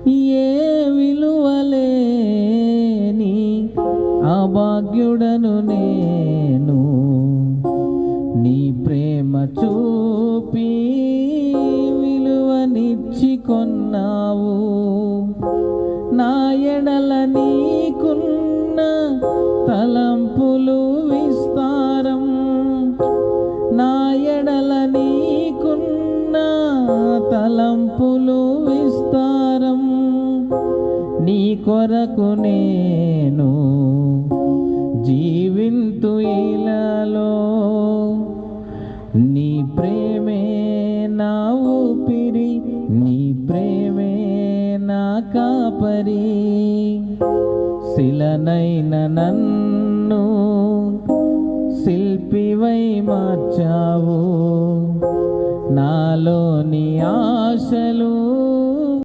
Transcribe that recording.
ఏ విలువలేని అభాగ్యుడను నేను, నీ ప్రేమ చూపి విలువనిచ్చి కొన్నావు. నా ఎడల నీకున్న తలంపులు విస్తారం, నా ఎడల నీకున్న తలంపులు విస్తారం. నీ కొరకు నేను జీవింతు ఇలాలో, నీ ప్రేమే నా ఊపిరి, నీ ప్రేమే నా కాపరి. శిలనైన నన్ను శిల్పివై మార్చావు, నాలోని ఆశలు